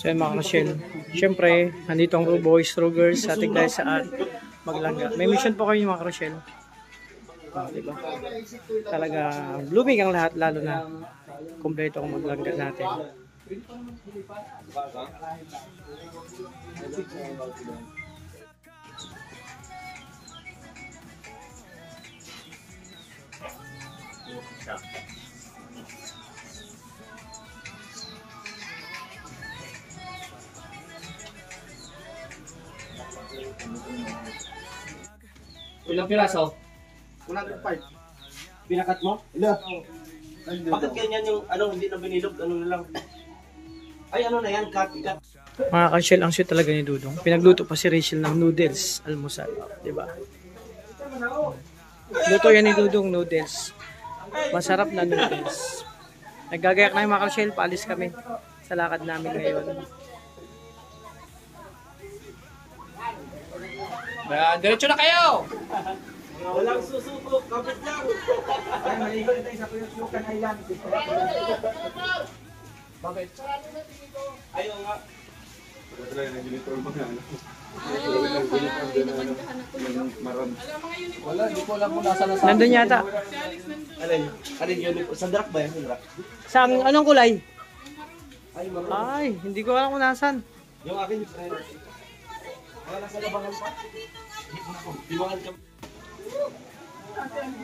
So yun mga ka-shell. Siyempre, nandito ang boys, Rugers, sa Tigday saan Maglangga. May mission po kayo mga ka-shell. Diba? Talaga, blooming ang lahat, lalo na kumpleto ang Maglangga natin. Ilang piraso? 105. Pinakat mo? Ila. Bakit ganyan yung ano, hindi na binilog, ano na lang? Ay, ano na yan, cut. Mga ka-shell, ang sweet talaga ni Dudong. Pinagluto pa si Rachel ng noodles, almusal. Diba? Luto yan ni Dudong, noodles. Masarap na noodles. Naggagayak na yung mga ka-shell, paalis kami sa lakad namin ngayon. Diretso na kayo! Walang susuko, kapit lang. Ay, maligo na tayo sa Puyukan Island. Bakit? Ayaw nga. Wala, di ko alam kung nasa. Nandun yata. Alin yun? Sa drak ba yan? Sa anong kulay? Ay, maroon. Ay, hindi ko alam kung nasan. Yung akin, Wala nasa labangan pa. Diwangan ka.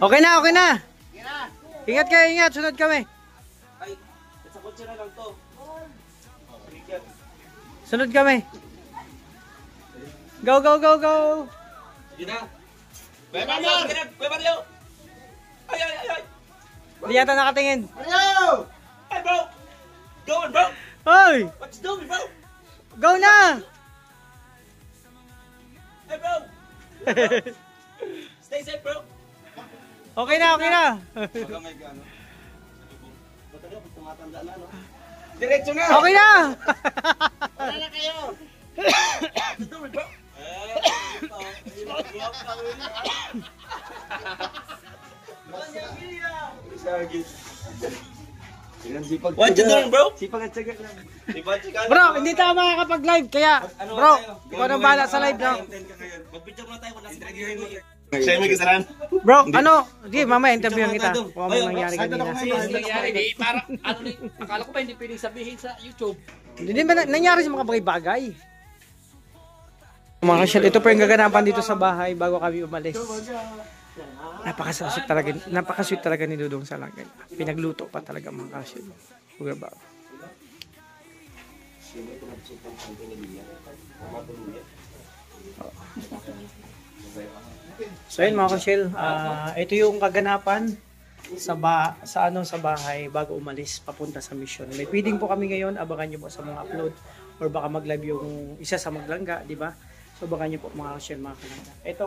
Okay na, okay na. Ingat kayo, ingat. Sunod kami. Ay, sa kotse na lang to. Sunod kami. Go, go, go, go. Sige na. Kuya Mario! Kuya Mario! Ay, ay, ay, ay! Hindi yata nakatingin. Mario! Ay, bro! Go on, bro! Hoy! What's doing, bro? Go na! Hey, bro! Stay safe, bro! Okay na, okay na. Baka may gano. Matagal, pag tumatanda na, no? Diretso na! Okay na! Wala na kayo! What's doing, bro? What you doing, bro? Sipag at sagat lang. Bro, hindi tayo makakapag-live. Kaya, bro, ikaw nang bahala sa live na. Mag-video muna tayo. Wala si Maggie. Siya may kasalanan. Bro, ano? Di, mamaya interview kita. Kung ano nangyari kanina. Nangyari, di, parang, ano, akala ko ba hindi pwedeng sabihin sa YouTube? Hindi ba nangyari sa mga bagay-bagay? Mga ka-shell, ito po yung gaganapan dito sa bahay bago kami umalis. Napaka-sweet talaga ni Dudong sa langit. Pinagluto pa talaga mga ka-shell. Huwag ba? So yun mga ka-shell, ito yung kaganapan sa bahay bago umalis papunta sa mission. May feeding po kami ngayon, abangan niyo po sa mga upload or baka mag-live yung isa sa Maglangga, di ba? So baka niyo po mga ka-shell, mga kalangga. Ito,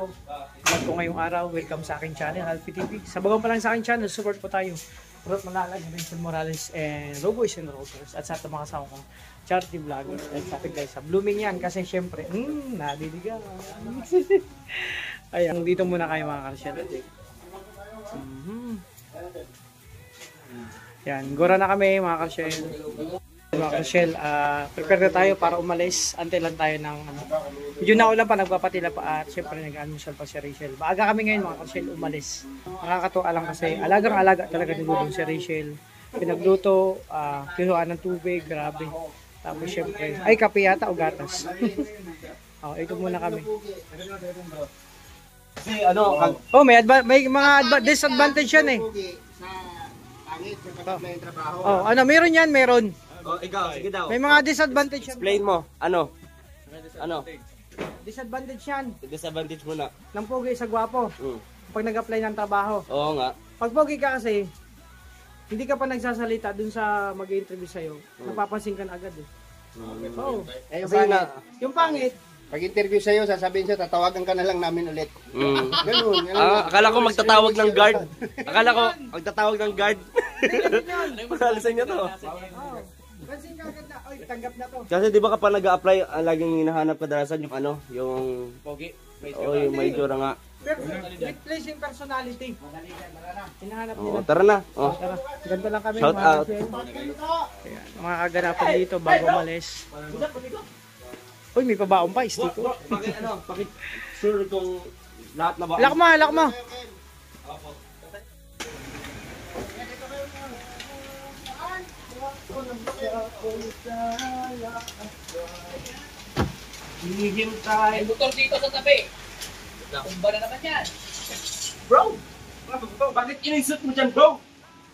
vlog ko ngayong araw. Welcome sa aking channel, Alfie TV. Sa bago pa lang sa aking channel, support po tayo. Rod Malalag, Vincent Morales, and Roboys and Rovers. At sa mga kasama kong charity vlogger. At sa ating guys, sa blooming yan. Kasi syempre, nadiligan. Ayan, dito muna kayo mga ka-shell. Yan, gora na kami mga ka-shell. Mga ka-shell, prepare na tayo para umalis. Antay lang tayo ng medyo naulan pa, nagpapatila pa at syempre nag-almusal pa si Rachel. Maaga kami ngayon mga ka-shell umalis. Nakakatuwa lang kasi alagang-alaga talaga nilulong si Rachel. Pinagluto, kinuhaan ng tubig, grabe. Tapos syempre, ay kape yata o gatas. Ito muna kami. Kasi ano, may mga disadvantage yan eh. Sa pangit, sa pagkakla yung trabaho. Meron yan, meron. ikaw, sige daw. May mga disadvantage yan. Explain mo, ano? Ano? Disadvantage yan. Disadvantage mo na. Ng pogi sa gwapo. Pag nag-apply ng trabaho. Oo nga. Pag pogi ka kasi, hindi ka pa nagsasalita dun sa mag-interview sa'yo. Napapansin ka na agad eh. Oo. Eh, yung Kasi pangit. Yung pangit, Pag interview sa'yo, sasabihin sa'yo, tatawagan ka na lang namin ulit. Ganun. Akala ko magtatawag ng guard. Akala ko magtatawag ng guard. Panalisan niya to. pansin ka agad na, oy, tanggap na to. Kasi di ba kapag nag-a-apply, laging hinahanap kadalasan yung ano, yung Pogi. yung may jura nga. Replacing personality. Hinahanap nila. Oo, tara na. Oh. Tara, ganito lang kami. Shout mga out. Arshel. Ayan, mga kaganapan dito bago umalis. Uy, may pabaon pa, istiko. Bakit sure kung lahat na ba? Lock mo, lock mo. Hinihintay. May motor dito sa tabi. Tumba na naman yan. Bro! Bakit inisip mo dyan, bro?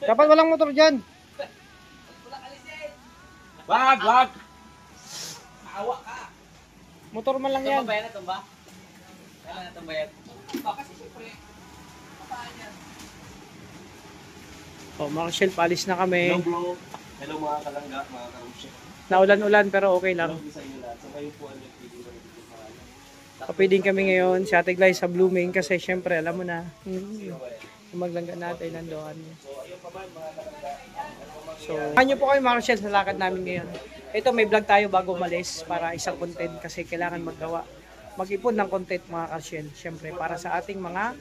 Dapat walang motor dyan. Wala kalisin. Wag! Maawa ka. Motor man lang Tumba yan. ba yan na tumba? Kailan na tumba yan? Tumba kasi siyempre. Kapaan yan. Oh, mga Arshel, paalis na Hello, kami. bro. Hello, mga kalangga, mga karusya. Naulan-ulan pero okay lang. Hello sa inyo lahat. So, kayo po ang nagpili ko dito sa kanila. Kapiling kami ngayon si Ate Glay sa Blooming kasi syempre alam mo na yung maglangga natin nandoon. So, kanyo po kayo mga Arshel sa lakad namin ngayon. Ito may vlog tayo bago umalis para isang content kasi kailangan mag-ipon ng content mga Arshel. Syempre para sa ating mga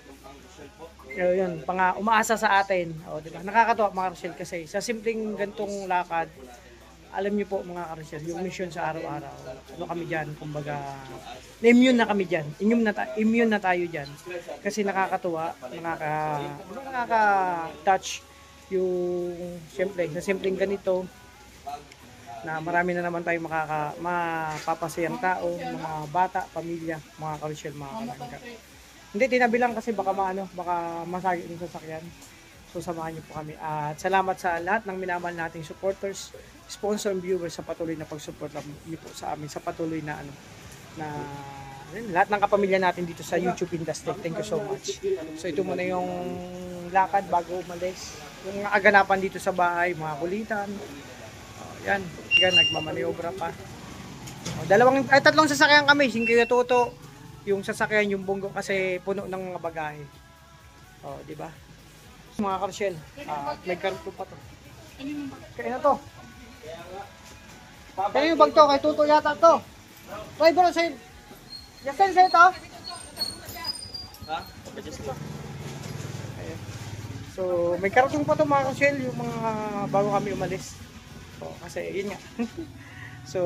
yun, umaasa sa atin. O, diba? Nakakatuwa mga Arshel kasi sa simpleng gantong lakad, alam niyo po mga Arshel, yung mission sa araw-araw. Ano kami diyan, kumbaga immune na kami diyan. Immune na tayo diyan. Kasi nakakatuwa, nakaka-touch yung siyempre sa simpleng ganito na marami na naman tayong mapapasayang tao, mga bata, pamilya, mga Arshel, mga kalangga. Hindi, tinabi lang kasi baka masagi yung sasakyan. So, samahan niyo po kami. At salamat sa lahat ng minamahal nating supporters, sponsor and viewers sa patuloy na pag-support niyo po sa amin, sa patuloy na lahat ng kapamilya natin dito sa YouTube industry. Thank you so much. So, ito muna yung lakad bago umalis. Yung mga aganapan dito sa bahay, mga kulitan. Yan, nagmamaniobra pa. Tatlong sasakyan kami, Singkaya Toto. Yung sasakyan, yung bunggo kasi puno ng mga bagahe. Oh, di ba? Mga Arshel, may karto pa to. Kaya na to. Kaya yung bag to, kay Tuto yata to. Driver na sa'yo. Justin, sa'yo to. Ayan. So, may kartong pa to mga Arshel, yung mga bago kami umalis. So, kasi yun nga. So,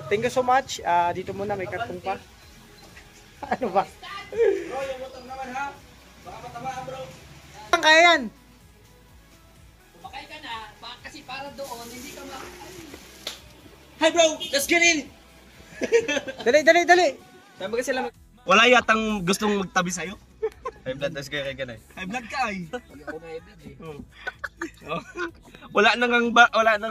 thank you so much. Dito muna may kartong pa. Ano ba? Bro, yung motor naman ha. Baka matamaan bro. Ang kaya yan? Kumakay ka na. Kasi para doon, hindi ka Hi, bro! Let's get in! Dali. Sabi kasi sila wala yatang gustong magtabi sa'yo? High blood, tas kaya ganun. High blood ka ay. Wala nang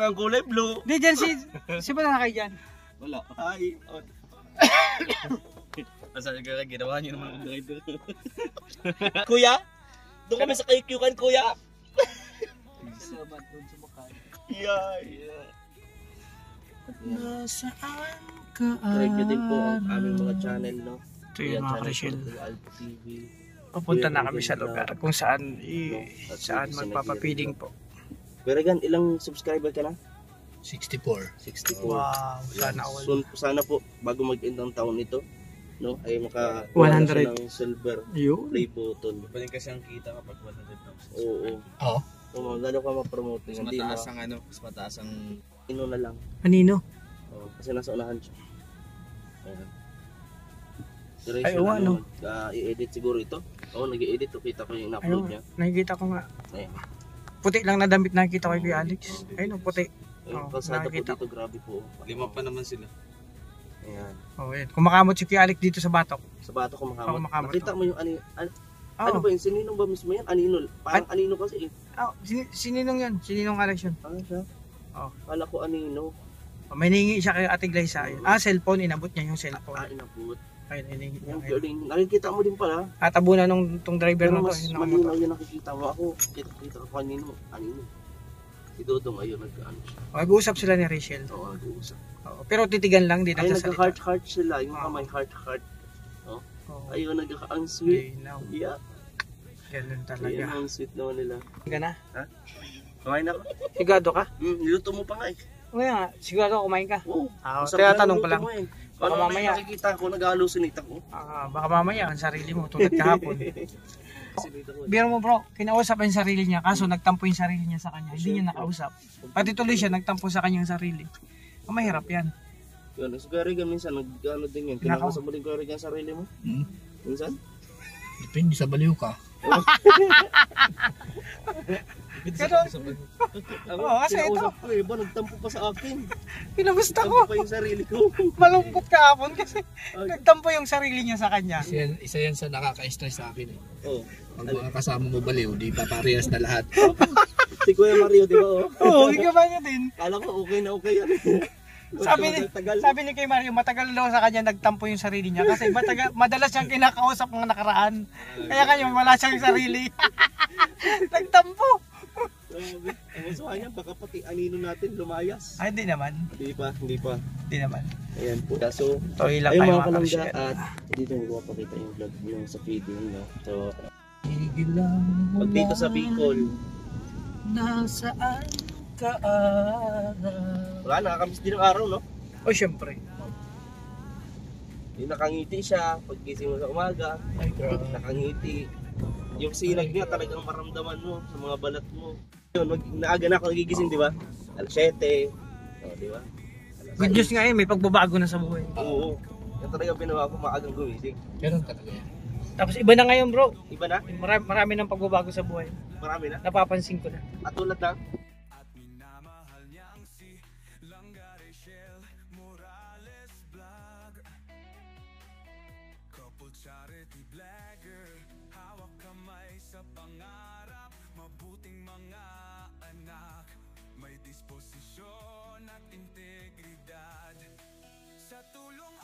ang kulay blue. Di dyan si ba na kayo dyan? Wala. Hi. Masaya ka ginawa niyo naman ang driver. Kuya? Doon kami sa kayukyukan, kuya. Salamat doon sa makay. Yeah. Nasaan ka? Try nyo din po ang aming mga channel, no? Ito yung mga Arshel. Alpha TV. Papunta na kami sa lugar kung saan magpapapiling po. Pero gan, ilang subscriber ka na? 64. 64. Wow, sana all. Soon, sana po, bago mag-end ng taon ito, no, ay maka 100. ng silver Yun. play button. Pwede kasi ang kita kapag 100,000. Oo. Oo. Oo, lalo ka ma-promote. Mas Hindi mataas ang mas mataas ang ino na lang. Anino? Oo, kasi nasa unahan siya. Ayan. Ay, oo, ano? I-edit siguro ito. Oo, nag-i-edit. Kita ko yung in-upload niya. Nakikita ko nga. Ayan. Puti lang na damit nakikita ko kay Alex. Ayun, puti. Ayun, Oo, kalsada po nakikita dito, grabe po. lima pa naman sila. Ayan. Oh, yun. Kumakamot si Kuya Alex dito sa Batok. Sa bato ko Oo, makamot. makamot, Nakita oo. mo yung ano Oh. ba yun? Sininong ba mismo yan? Anino. Parang anino kasi eh. Sininong yan? Sininong Alex yun? Ano siya? Oh. Kala ko anino. Oh, may ningi siya kay Ate Glyza. Cellphone. Inabot niya yung cellphone. Inabot. Ayun, iningi niya. Yung galing. Nakikita mo din pala. Atabunan tong driver Pero na to. mas Yung malinaw nakamotor. yung nakikita mo. Ako, kita ko kanino. Anino. Si Dodong ayun, nag-ano siya. Oh, nag-uusap sila ni Rachel. Oo, nag-uusap. Oh, pero titigan lang, di Ay, nagsasalita. nagka-heart-heart sila. Yung Oo. kamay heart-heart. Oh, Ayun, ang sweet. okay, now. Yeah. Ganun Ayun, talaga. ang sweet naman nila. Higa na? Kumain na ka? Sigado ka? Niluto mo pa nga eh. O nga, sigurado kumain ka. Oo. Ah, Masarap kaya na tanong ko niluto lang. mo eh. Baka Ano mamaya, nakikita ko, nag-hallucinate ako. baka mamaya ang sarili mo tulad kahapon. Biro mo bro, kinausap yung sarili niya kaso nagtampo yung sarili niya sa kanya. Hindi niya nakausap. Pati tuloy siya nagtampo sa kanyang sarili. Mahirap yan. Yun, si Kuya Regan minsan, nag-ano din yan. Kinakausap mo din Kuya Regan sarili mo? Minsan? Depende sa baliw ka. Pero, oo, kasi ito, Kinausap ko eh, ba nagtampo pa sa akin. kinamusta Tampo ko. pa yung sarili ko. Malungkot kahapon kasi nagtampo yung sarili niya sa kanya. Isa yan sa nakaka-stress sa akin eh. Oh. Pag mga kasama mo baliw, di pa parehas na lahat. Si Kuya Mario, di ba? Oh? Oo, hindi ka ba niya din? Kala ko okay na okay yan. Sabi ni kay Mario, matagal daw sa kanya nagtampo yung sarili niya kasi madalas siyang kinakausap mga nakaraan. Kaya ngayon wala siyang sarili. Nagtampo. Grabe. Ang masuha niya, baka pati anino natin lumayas. Ay, hindi naman. Hindi pa. Hindi naman. Ayan po. So, Toy lang ayun tayo mga mga kalangga, kapsyan. at dito hindi ko mapakita yung vlog yung sa feeding, no? So, Higilang mo pag dito sa Bicol, nasaan ka araw? wala, nakakamiss din ang araw, no? O syempre. Yung nakangiti siya, pag gising mo sa umaga, nakangiti. Yung sinag niya talagang maramdaman mo sa mga balat mo. Yun, naaga na ako nagigising, di ba? Alas 7, di ba? Good news nga may pagbabago na sa buhay. Oo. Yan talaga pinawa ko maagang gumising. Ganun talaga yan. Tapos iba na ngayon bro. Iba na? Marami ng pagbabago sa buhay. Marami na? Napapansin ko na. At tulad na? Charity vlogger, hawak kamay sa pangarap, mabuting mga anak, may disposisyon at integridad, sa tulong